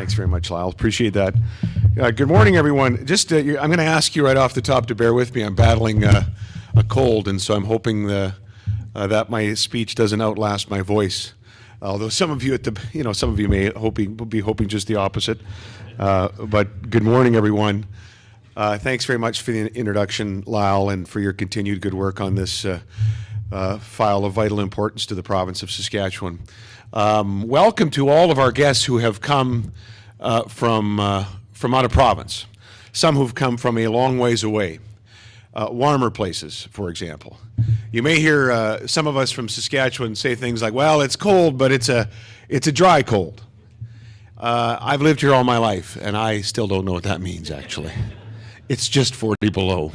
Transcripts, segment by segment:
Thanks very much, Lyle. Appreciate that. Good morning, everyone. I'm going to ask you right off the top to bear with me. I'm battling a cold, and so I'm hoping that my speech doesn't outlast my voice. Although some of you may be hoping just the opposite. But good morning, everyone. Thanks very much for the introduction, Lyle, and for your continued good work on this file of vital importance to the province of Saskatchewan. Welcome to all of our guests who have come from out of province. Some who've come from a long ways away, warmer places, for example. You may hear some of us from Saskatchewan say things like, "Well, it's cold, but it's a dry cold." I've lived here all my life, and I still don't know what that means. Actually, it's just 40 below.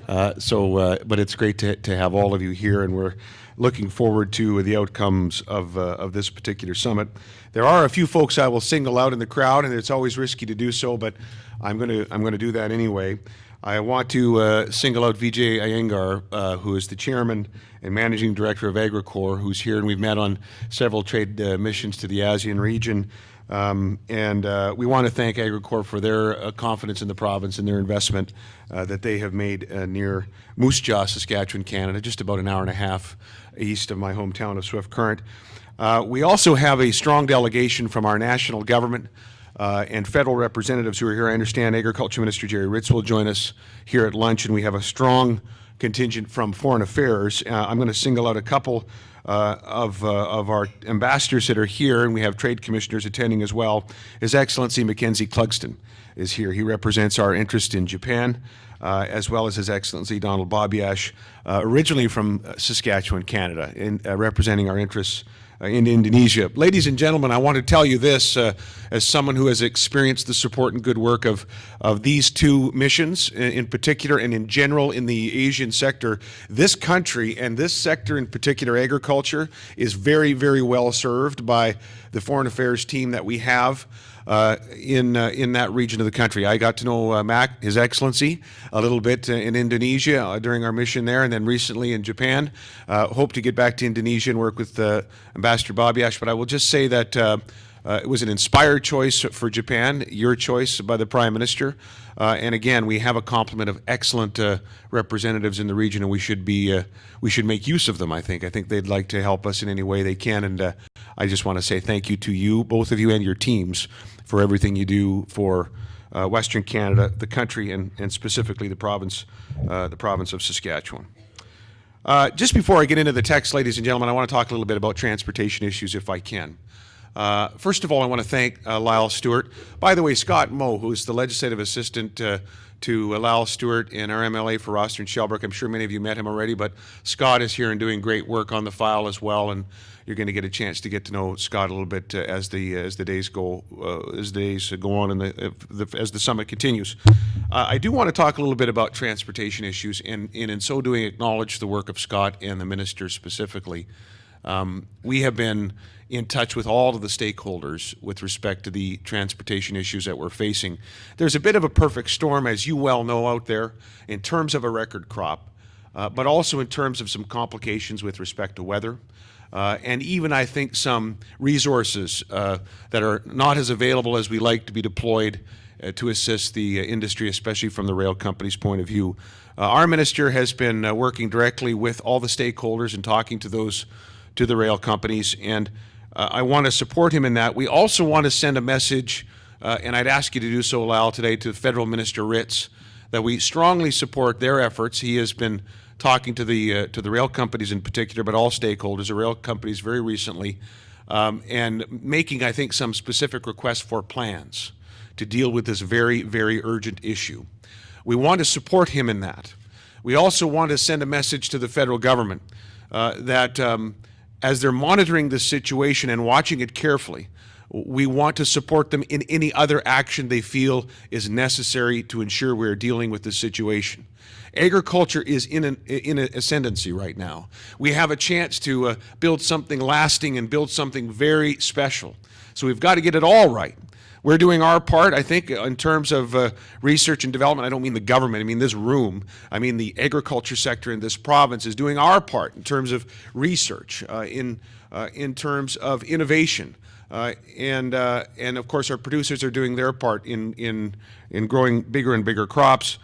But it's great to have all of you here, and we're looking forward to the outcomes of this particular summit. There are a few folks I will single out in the crowd, and it's always risky to do so, but I'm going to do that anyway. I want to single out Vijay Iyengar, who is the chairman and managing director of Agricor, who's here, and we've met on several trade missions to the ASEAN region. We want to thank Agricor for their confidence in the province and their investment that they have made near Moose Jaw, Saskatchewan, Canada, just about an hour and a half east of my hometown of Swift Current. We also have a strong delegation from our national government and federal representatives who are here. I understand Agriculture Minister Jerry Ritz will join us here at lunch, and we have a strong contingent from Foreign Affairs. I'm going to single out a couple of our ambassadors that are here, and we have trade commissioners attending as well. His Excellency Mackenzie Clugston is here. He represents our interest in Japan, as well as His Excellency Donald Babiash, originally from Saskatchewan, Canada, representing our interests in Indonesia. Ladies and gentlemen, I want to tell you this as someone who has experienced the support and good work of these two missions in particular, and in general in the Asian sector. This country and this sector in particular, agriculture, is very, very well served by the foreign affairs team that we have in that region of the country. I got to know His Excellency a little bit in Indonesia during our mission there, and then recently in Japan. Hope to get back to Indonesia and work with Ambassador Babiash, but I will just say that it was an inspired choice for Japan, your choice by the Prime Minister. And again, we have a complement of excellent representatives in the region, and we should make use of them, I think. I think they'd like to help us in any way they can, and I just want to say thank you to you, both of you and your teams, for everything you do for Western Canada, the country, and specifically the province of Saskatchewan. Just before I get into the text, ladies and gentlemen, I want to talk a little bit about transportation issues if I can. First of all, I want to thank Lyle Stewart. By the way, Scott Moe, who is the legislative assistant to Lyle Stewart and our MLA for Roster and Shelbrooke. I'm sure many of you met him already, but Scott is here and doing great work on the file as well, and you're going to get a chance to get to know Scott a little bit as the days go on and as the summit continues. I do want to talk a little bit about transportation issues, and in so doing acknowledge the work of Scott and the minister specifically. We have been in touch with all of the stakeholders with respect to the transportation issues that we're facing. There's a bit of a perfect storm, as you well know, out there in terms of a record crop, but also in terms of some complications with respect to weather, and even, I think, some resources that are not as available as we like to be deployed to assist the industry, especially from the rail company's point of view. Our minister has been working directly with all the stakeholders and talking to the rail companies, and I want to support him in that. We also want to send a message, and I'd ask you to do so, Lyle, today, to Federal Minister Ritz, that we strongly support their efforts. He has been talking to the rail companies in particular, but all stakeholders, the rail companies very recently, and making, I think, some specific requests for plans to deal with this very, very urgent issue. We want to support him in that. We also want to send a message to the federal government that as they're monitoring this situation and watching it carefully, we want to support them in any other action they feel is necessary to ensure we're dealing with this situation. Agriculture is in an ascendancy right now. We have a chance to build something lasting and build something very special. So we've got to get it all right. We're doing our part, I think, in terms of research and development. I don't mean the government, I mean this room. I mean the agriculture sector in this province is doing our part in terms of research, in terms of innovation. And of course, our producers are doing their part in growing bigger and bigger crops.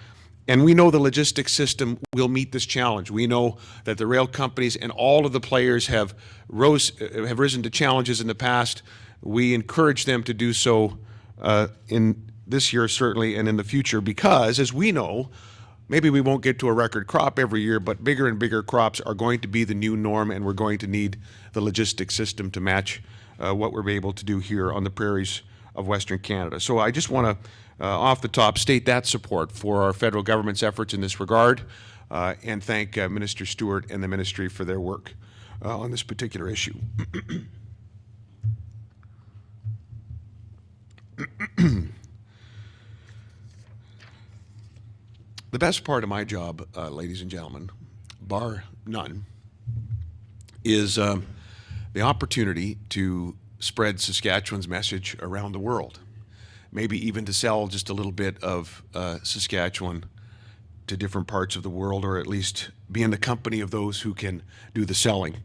And we know the logistics system will meet this challenge. We know that the rail companies and all of the players have risen to challenges in the past. We encourage them to do so in this year, certainly, and in the future, because, as we know, maybe we won't get to a record crop every year, but bigger and bigger crops are going to be the new norm, and we're going to need the logistics system to match what we're able to do here on the prairies of Western Canada. So I just want to, off the top, state that support for our federal government's efforts in this regard, and thank Minister Stewart and the ministry for their work on this particular issue. The best part of my job, ladies and gentlemen, bar none, is the opportunity to spread Saskatchewan's message around the world. Maybe even to sell just a little bit of Saskatchewan to different parts of the world, or at least be in the company of those who can do the selling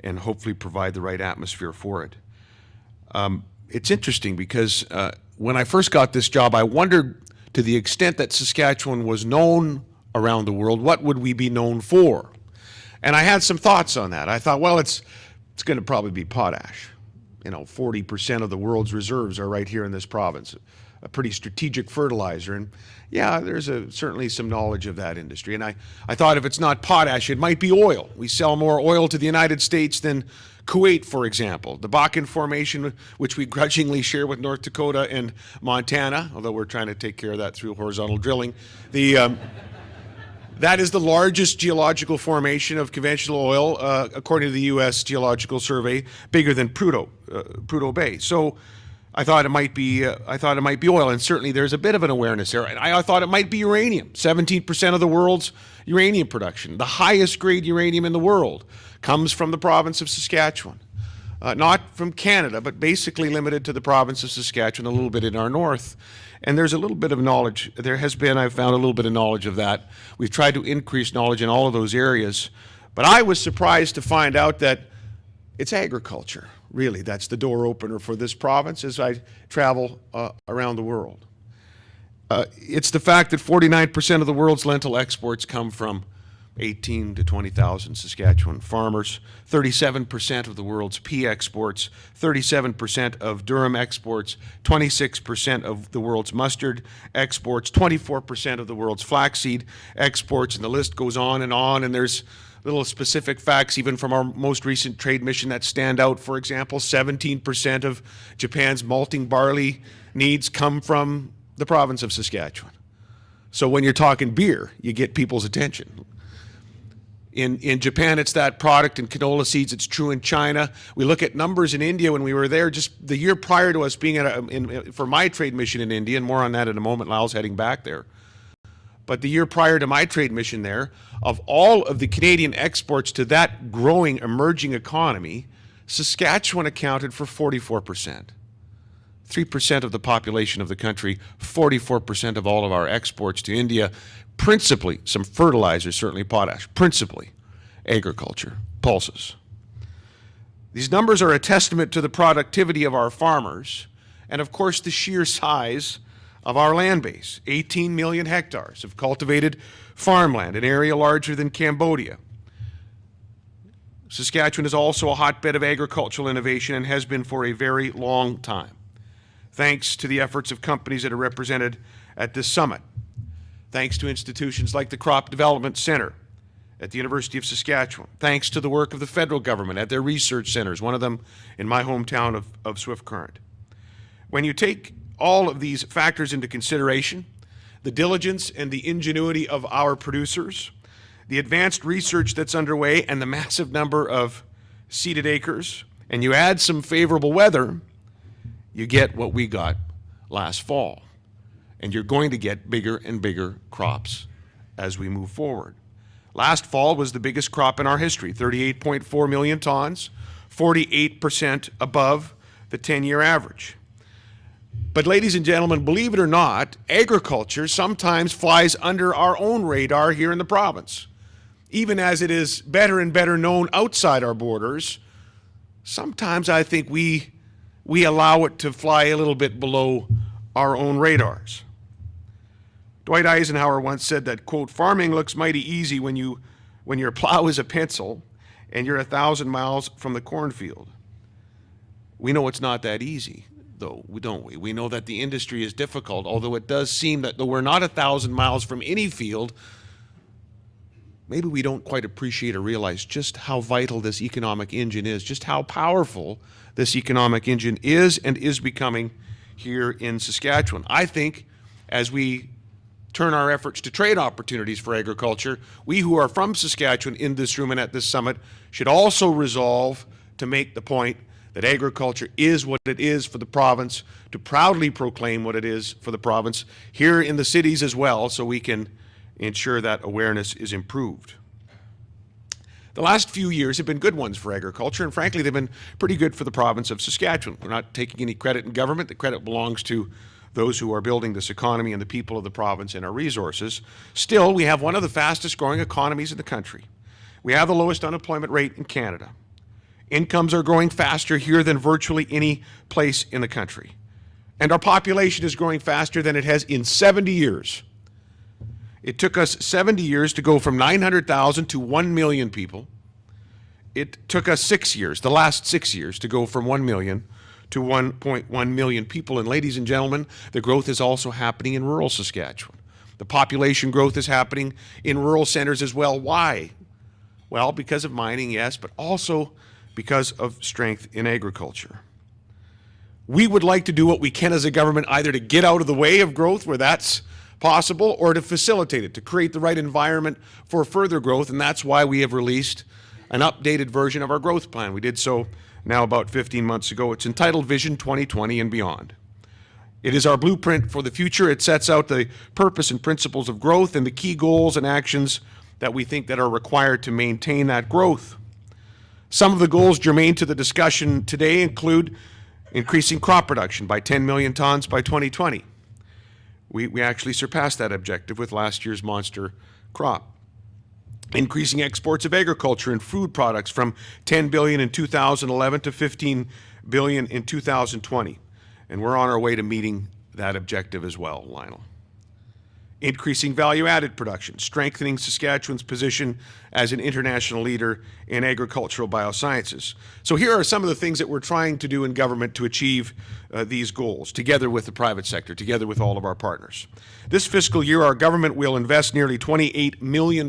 and hopefully provide the right atmosphere for it. It's interesting because when I first got this job, I wondered, to the extent that Saskatchewan was known around the world, what would we be known for? And I had some thoughts on that. I thought, well, it's going to probably be potash. 40% of the world's reserves are right here in this province. A pretty strategic fertilizer. And yeah, there's certainly some knowledge of that industry. And I thought, if it's not potash, it might be oil. We sell more oil to the United States than Kuwait, for example. The Bakken Formation, which we grudgingly share with North Dakota and Montana, although we're trying to take care of that through horizontal drilling. That is the largest geological formation of conventional oil, according to the U.S. Geological Survey, bigger than Prudhoe Bay. So I thought it might be oil, and certainly there's a bit of an awareness there. And I thought it might be uranium. 17% of the world's uranium production, the highest grade uranium in the world, comes from the province of Saskatchewan. Not from Canada, but basically limited to the province of Saskatchewan, a little bit in our north. And there's a little bit of knowledge. I've found a little bit of knowledge of that. We've tried to increase knowledge in all of those areas. But I was surprised to find out that it's agriculture, really. That's the door opener for this province as I travel around the world. It's the fact that 49% of the world's lentil exports come from 18 to 20,000 Saskatchewan farmers, 37% of the world's pea exports, 37% of durum exports, 26% of the world's mustard exports, 24% of the world's flaxseed exports, and the list goes on, and there's little specific facts even from our most recent trade mission that stand out. For example, 17% of Japan's malting barley needs come from the province of Saskatchewan. So when you're talking beer, you get people's attention. In Japan, it's that product. In canola seeds, it's true in China. We look at numbers in India when we were there, just the year prior to us being for my trade mission in India, and more on that in a moment. Lyle's heading back there. But the year prior to my trade mission there, of all of the Canadian exports to that growing, emerging economy, Saskatchewan accounted for 44%. 3% of the population of the country, 44% of all of our exports to India, principally some fertilizers, certainly potash, principally agriculture, pulses. These numbers are a testament to the productivity of our farmers and, of course, the sheer size of our land base. 18 million hectares of cultivated farmland, an area larger than Cambodia. Saskatchewan is also a hotbed of agricultural innovation and has been for a very long time, thanks to the efforts of companies that are represented at this summit, thanks to institutions like the Crop Development Center at the University of Saskatchewan, thanks to the work of the federal government at their research centers, one of them in my hometown of Swift Current. When you take all of these factors into consideration, the diligence and the ingenuity of our producers, the advanced research that's underway, and the massive number of seeded acres, and you add some favorable weather, you get what we got last fall. And you're going to get bigger and bigger crops as we move forward. Last fall was the biggest crop in our history, 38.4 million tons, 48% above the 10-year average. But ladies and gentlemen, believe it or not, agriculture sometimes flies under our own radar here in the province. Even as it is better and better known outside our borders, sometimes I think we allow it to fly a little bit below our own radars. Dwight Eisenhower once said that, quote, farming looks mighty easy when your plow is a pencil and you're 1,000 miles from the cornfield. We know it's not that easy, though, don't we? We know that the industry is difficult, although it does seem that though we're not 1,000 miles from any field, maybe we don't quite appreciate or realize just how vital this economic engine is, just how powerful this economic engine is and is becoming here in Saskatchewan. I think as we turn our efforts to trade opportunities for agriculture, we who are from Saskatchewan in this room and at this summit should also resolve to make the point that agriculture is what it is for the province, to proudly proclaim what it is for the province here in the cities as well, so we can ensure that awareness is improved. The last few years have been good ones for agriculture, and frankly, they've been pretty good for the province of Saskatchewan. We're not taking any credit in government. The credit belongs to those who are building this economy and the people of the province and our resources. Still, we have one of the fastest growing economies in the country. We have the lowest unemployment rate in Canada. Incomes are growing faster here than virtually any place in the country. And our population is growing faster than it has in 70 years. It took us 70 years to go from 900,000 to 1 million people. It took us 6 years, the last 6 years, to go from 1 million to 1.1 million people. And ladies and gentlemen, the growth is also happening in rural Saskatchewan. The population growth is happening in rural centers as well. Why? Well, because of mining, yes, but also because of strength in agriculture. We would like to do what we can as a government, either to get out of the way of growth where that's possible or to facilitate it, to create the right environment for further growth, and that's why we have released an updated version of our growth plan. We did so now about 15 months ago. It's entitled Vision 2020 and Beyond. It is our blueprint for the future. It sets out the purpose and principles of growth and the key goals and actions that we think that are required to maintain that growth. Some of the goals germane to the discussion today include increasing crop production by 10 million tons by 2020. We actually surpassed that objective with last year's monster crop. Increasing exports of agriculture and food products from 10 billion in 2011 to 15 billion in 2020. And we're on our way to meeting that objective as well, Lionel. Increasing value-added production, strengthening Saskatchewan's position as an international leader in agricultural biosciences. So here are some of the things that we're trying to do in government to achieve these goals, together with the private sector, together with all of our partners. This fiscal year, our government will invest nearly $28 million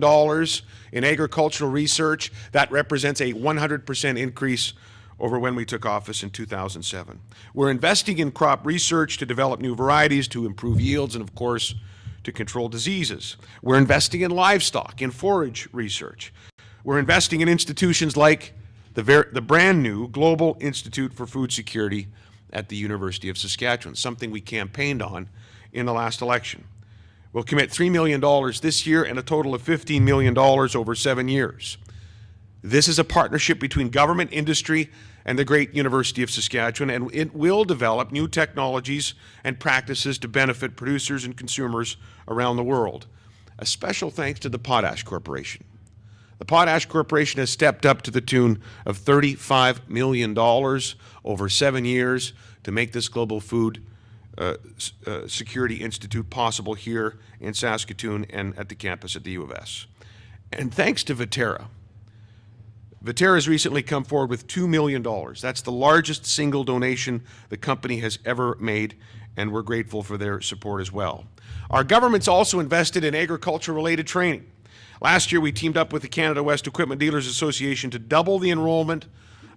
in agricultural research. That represents a 100% increase over when we took office in 2007. We're investing in crop research to develop new varieties, to improve yields, and of course, to control diseases. We're investing in livestock, in forage research. We're investing in institutions like the brand new Global Institute for Food Security at the University of Saskatchewan, something we campaigned on in the last election. We'll commit $3 million this year and a total of $15 million over 7 years. This is a partnership between government, industry, and the great University of Saskatchewan, and it will develop new technologies and practices to benefit producers and consumers around the world. A special thanks to the Potash Corporation. The Potash Corporation has stepped up to the tune of $35 million over 7 years to make this Global Food Security Institute possible here in Saskatoon and at the campus at the U of S. And thanks to Viterra. Viterra has recently come forward with $2 million. That's the largest single donation the company has ever made, and we're grateful for their support as well. Our government's also invested in agriculture-related training. Last year, we teamed up with the Canada West Equipment Dealers Association to double the enrollment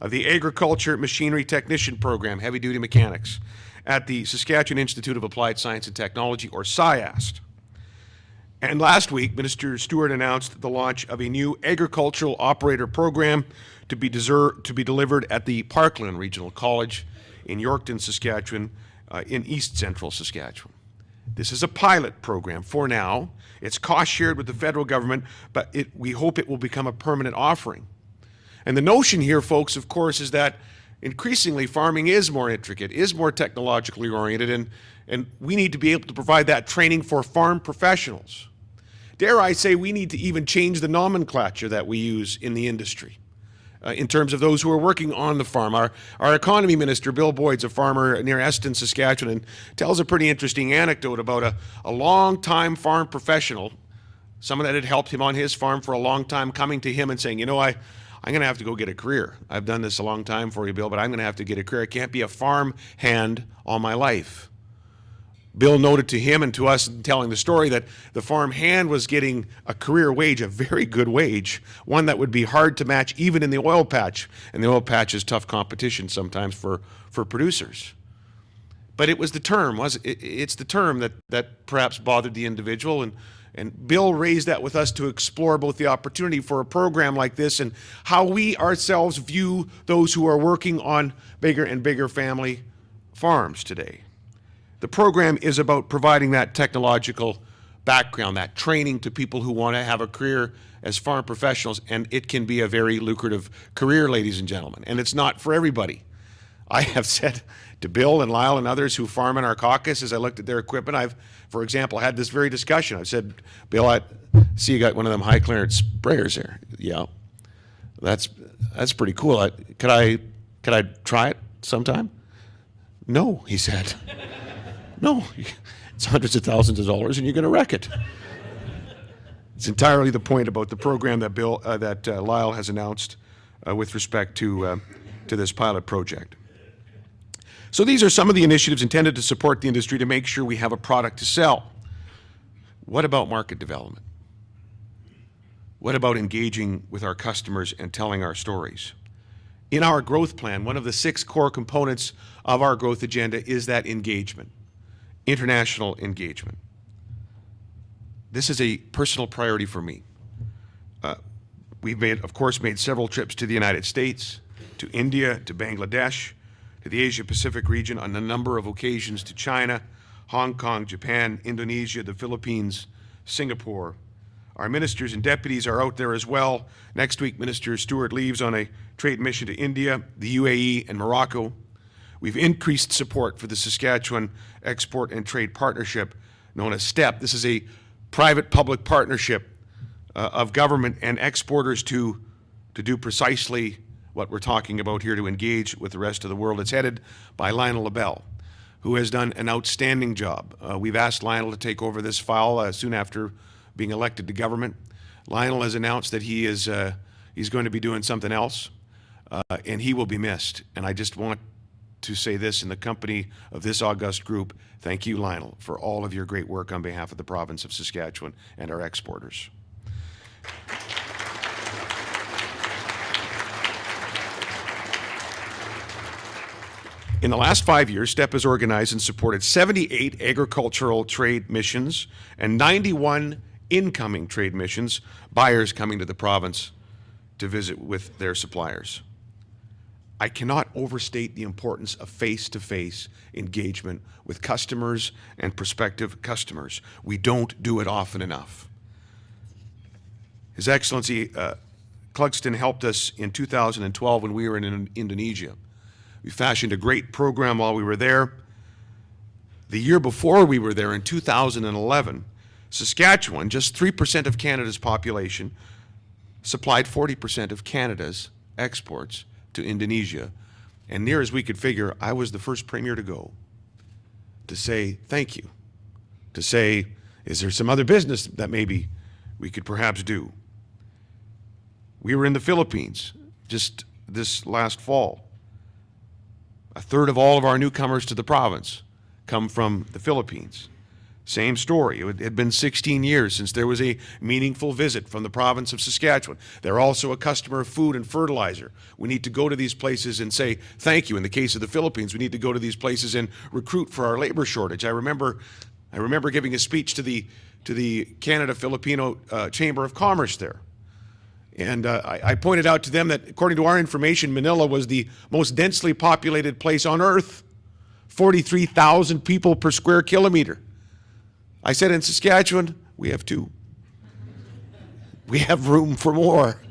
of the Agriculture Machinery Technician Program, Heavy-Duty Mechanics, at the Saskatchewan Institute of Applied Science and Technology, or SciAST. And last week, Minister Stewart announced the launch of a new agricultural operator program to be delivered at the Parkland Regional College in Yorkton, Saskatchewan, in East Central Saskatchewan. This is a pilot program for now. It's cost shared with the federal government, but we hope it will become a permanent offering. And the notion here, folks, of course, is that increasingly farming is more intricate, is more technologically oriented, and we need to be able to provide that training for farm professionals. Dare I say, we need to even change the nomenclature that we use in the industry in terms of those who are working on the farm. Our economy minister, Bill Boyd's a farmer near Eston, Saskatchewan, and tells a pretty interesting anecdote about a long-time farm professional, someone that had helped him on his farm for a long time, coming to him and saying, you know, I'm going to have to go get a career. I've done this a long time for you, Bill, but I'm going to have to get a career. I can't be a farm hand all my life. Bill noted to him and to us in telling the story that the farm hand was getting a career wage, a very good wage, one that would be hard to match even in the oil patch. And the oil patch is tough competition sometimes for producers. But it was the term, it's the term that perhaps bothered the individual. And Bill raised that with us to explore both the opportunity for a program like this and how we ourselves view those who are working on bigger and bigger family farms today. The program is about providing that technological background, that training to people who want to have a career as farm professionals, and it can be a very lucrative career, ladies and gentlemen, and it's not for everybody. I have said to Bill and Lyle and others who farm in our caucus, as I looked at their equipment, I've, for example, had this very discussion. I've said, Bill, I see you got one of them high clearance sprayers there. Yeah, that's pretty cool. Could I try it sometime? No, he said. No, it's hundreds of thousands of dollars, and you're going to wreck it. It's entirely the point about the program that Lyle has announced with respect to this pilot project. So these are some of the initiatives intended to support the industry to make sure we have a product to sell. What about market development? What about engaging with our customers and telling our stories? In our growth plan, one of the 6 core components of our growth agenda is that engagement. International engagement. This is a personal priority for me. We've of course, made several trips to the United States, to India, to Bangladesh, to the Asia-Pacific region, on a number of occasions to China, Hong Kong, Japan, Indonesia, the Philippines, Singapore. Our ministers and deputies are out there as well. Next week, Minister Stewart leaves on a trade mission to India, the UAE, and Morocco. We've increased support for the Saskatchewan Export and Trade Partnership, known as STEP. This is a private-public partnership of government and exporters to do precisely what we're talking about here, to engage with the rest of the world. It's headed by Lionel LaBelle, who has done an outstanding job. We've asked Lionel to take over this file soon after being elected to government. Lionel has announced that he's going to be doing something else, and he will be missed. And I just want to say this in the company of this august group: thank you, Lionel, for all of your great work on behalf of the province of Saskatchewan and our exporters. In the last 5 years, STEP has organized and supported 78 agricultural trade missions and 91 incoming trade missions, buyers coming to the province to visit with their suppliers. I cannot overstate the importance of face-to-face engagement with customers and prospective customers. We don't do it often enough. His Excellency Clugston helped us in 2012 when we were in Indonesia. We fashioned a great program while we were there. The year before we were there, in 2011, Saskatchewan, just 3% of Canada's population, supplied 40% of Canada's exports to Indonesia. And near as we could figure, I was the first premier to go, to say thank you, to say, is there some other business that maybe we could perhaps do? We were in the Philippines just this last fall. A third of all of our newcomers to the province come from the Philippines. Same story. It had been 16 years since there was a meaningful visit from the province of Saskatchewan. They're also a customer of food and fertilizer. We need to go to these places and say thank you. In the case of the Philippines, we need to go to these places and recruit for our labor shortage. I remember giving a speech to the Canada-Filipino Chamber of Commerce there. And I pointed out to them that according to our information, Manila was the most densely populated place on earth, 43,000 people per square kilometer. I said, in Saskatchewan, we have 2. We have room for more.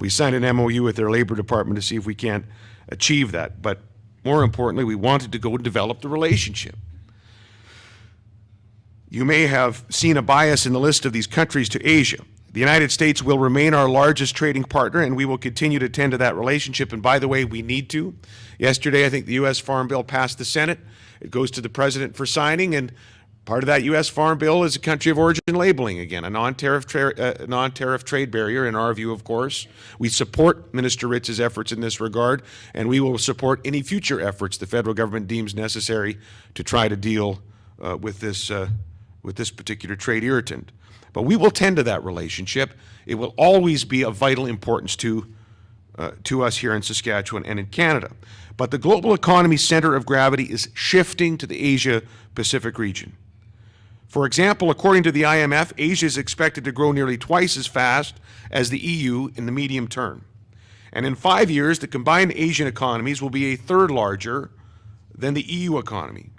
We signed an MOU with their Labor Department to see if we can't achieve that. But more importantly, we wanted to go and develop the relationship. You may have seen a bias in the list of these countries to Asia. The United States will remain our largest trading partner, and we will continue to tend to that relationship. And by the way, we need to. Yesterday, I think the U.S. Farm Bill passed the Senate. It goes to the President for signing, and part of that U.S. Farm Bill is a country of origin labeling again, a non-tariff trade barrier in our view, of course. We support Minister Ritz's efforts in this regard, and we will support any future efforts the federal government deems necessary to try to deal with this particular trade irritant. But we will tend to that relationship. It will always be of vital importance to us here in Saskatchewan and in Canada. But the global economy's center of gravity is shifting to the Asia-Pacific region. For example, according to the IMF, Asia is expected to grow nearly twice as fast as the EU in the medium term. And in 5 years, the combined Asian economies will be a third larger than the EU economy.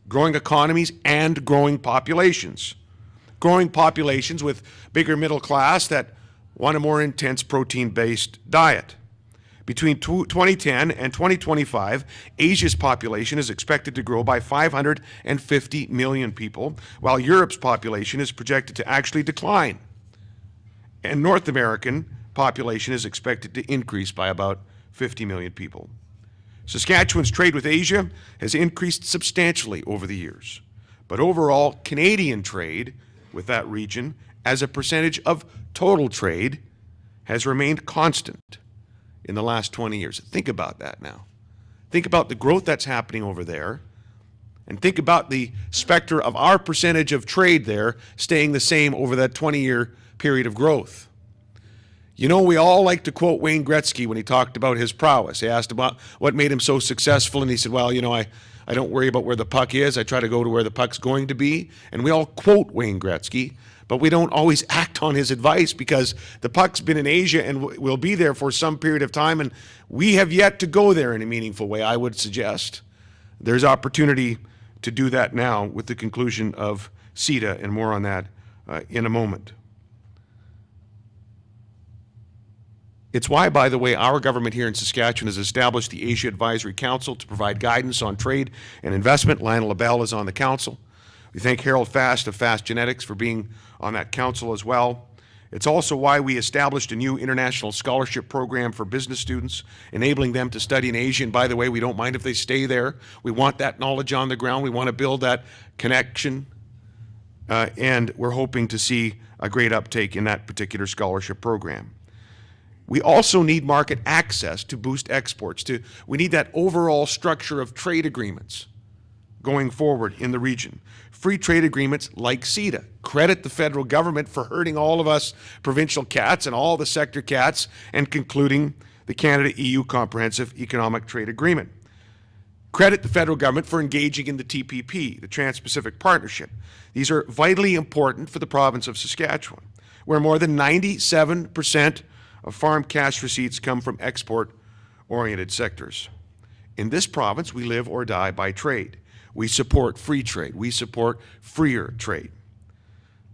Growing economies and growing populations. Growing populations with bigger middle class that want a more intense protein-based diet. Between 2010 and 2025, Asia's population is expected to grow by 550 million people, while Europe's population is projected to actually decline. And North American population is expected to increase by about 50 million people. Saskatchewan's trade with Asia has increased substantially over the years. But overall, Canadian trade with that region as a percentage of total trade has remained constant in the last 20 years. Think about that now. Think about the growth that's happening over there, and think about the specter of our percentage of trade there staying the same over that 20-year period of growth. You know, we all like to quote Wayne Gretzky when he talked about his prowess. He asked about what made him so successful, and he said, well, you know, I don't worry about where the puck is. I try to go to where the puck's going to be. And we all quote Wayne Gretzky, but we don't always act on his advice because the puck's been in Asia and will be there for some period of time, and we have yet to go there in a meaningful way, I would suggest. There's opportunity to do that now with the conclusion of CETA, and more on that in a moment. It's why, by the way, our government here in Saskatchewan has established the Asia Advisory Council to provide guidance on trade and investment. Lionel LaBelle is on the council. We thank Harold Fast of Fast Genetics for being on that council as well. It's also why we established a new international scholarship program for business students, enabling them to study in Asia. And by the way, we don't mind if they stay there. We want that knowledge on the ground. We want to build that connection. And we're hoping to see a great uptake in that particular scholarship program. We also need market access to boost exports. We need that overall structure of trade agreements going forward in the region. Free trade agreements like CETA. Credit the federal government for hurting all of us provincial cats and all the sector cats and concluding the Canada-EU Comprehensive Economic Trade Agreement. Credit the federal government for engaging in the TPP, the Trans-Pacific Partnership. These are vitally important for the province of Saskatchewan, where more than 97% of farm cash receipts come from export-oriented sectors. In this province, we live or die by trade. We support free trade. We support freer trade.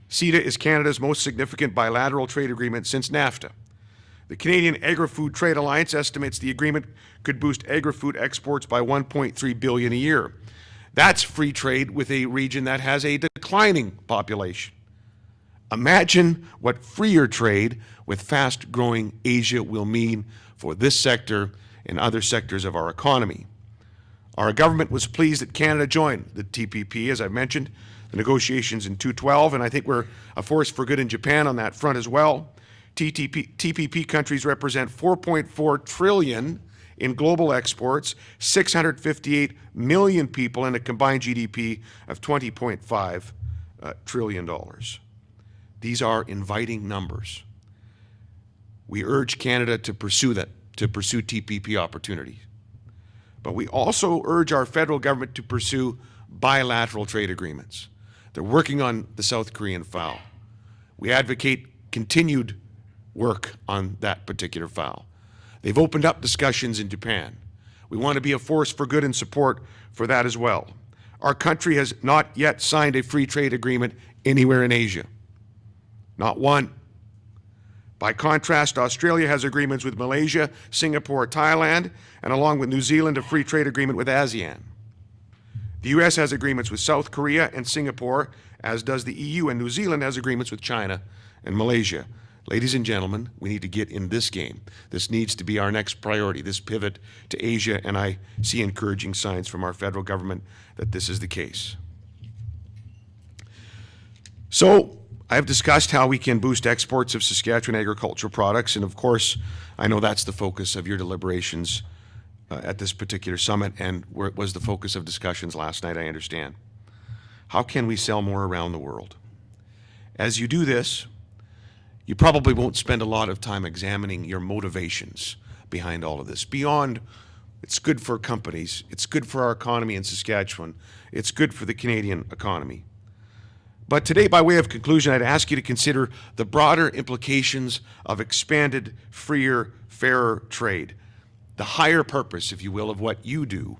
CETA is Canada's most significant bilateral trade agreement since NAFTA. The Canadian Agri-Food Trade Alliance estimates the agreement could boost agri-food exports by $1.3 billion a year. That's free trade with a region that has a declining population. Imagine what freer trade with fast-growing Asia will mean for this sector and other sectors of our economy. Our government was pleased that Canada joined the TPP, as I mentioned, the negotiations in 2012, and I think we're a force for good in Japan on that front as well. TPP countries represent $4.4 trillion in global exports, 658 million people, and a combined GDP of $20.5 trillion. These are inviting numbers. We urge Canada to pursue TPP opportunities. But we also urge our federal government to pursue bilateral trade agreements. They're working on the South Korean file. We advocate continued work on that particular file. They've opened up discussions in Japan. We want to be a force for good and support for that as well. Our country has not yet signed a free trade agreement anywhere in Asia. Not one. By contrast, Australia has agreements with Malaysia, Singapore, Thailand, and along with New Zealand, a free trade agreement with ASEAN. The U.S. has agreements with South Korea and Singapore, as does the EU, and New Zealand has agreements with China and Malaysia. Ladies and gentlemen, we need to get in this game. This needs to be our next priority, this pivot to Asia, and I see encouraging signs from our federal government that this is the case. So, I've discussed how we can boost exports of Saskatchewan agricultural products, and of course, I know that's the focus of your deliberations at this particular summit, and where it was the focus of discussions last night, I understand. How can we sell more around the world? As you do this, you probably won't spend a lot of time examining your motivations behind all of this. Beyond, it's good for companies, it's good for our economy in Saskatchewan, it's good for the Canadian economy. But today, by way of conclusion, I'd ask you to consider the broader implications of expanded, freer, fairer trade, the higher purpose, if you will, of what you do.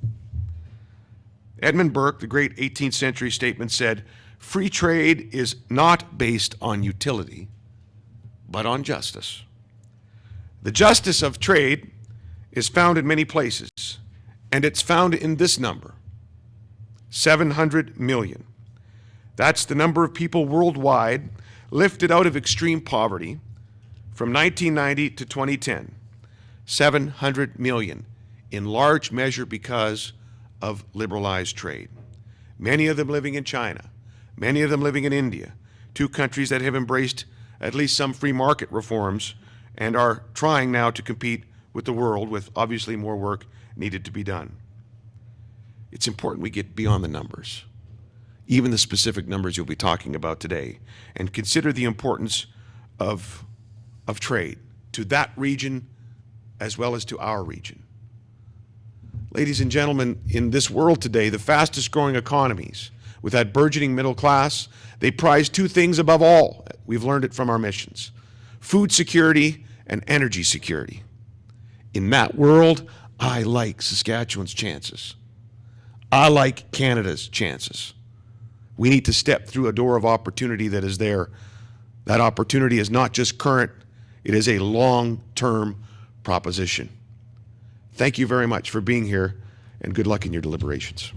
Edmund Burke, the great 18th century statesman, said, "Free trade is not based on utility, but on justice." The justice of trade is found in many places, and it's found in this number, 700 million. That's the number of people worldwide lifted out of extreme poverty from 1990 to 2010. 700 million, in large measure because of liberalized trade. Many of them living in China, many of them living in India, two countries that have embraced at least some free market reforms and are trying now to compete with the world, with obviously more work needed to be done. It's important we get beyond the numbers, even the specific numbers you'll be talking about today, and consider the importance of trade to that region as well as to our region. Ladies and gentlemen, in this world today, the fastest growing economies, with that burgeoning middle class, they prize two things above all. We've learned it from our missions: food security and energy security. In that world, I like Saskatchewan's chances. I like Canada's chances. We need to step through a door of opportunity that is there. That opportunity is not just current, it is a long-term proposition. Thank you very much for being here, and good luck in your deliberations.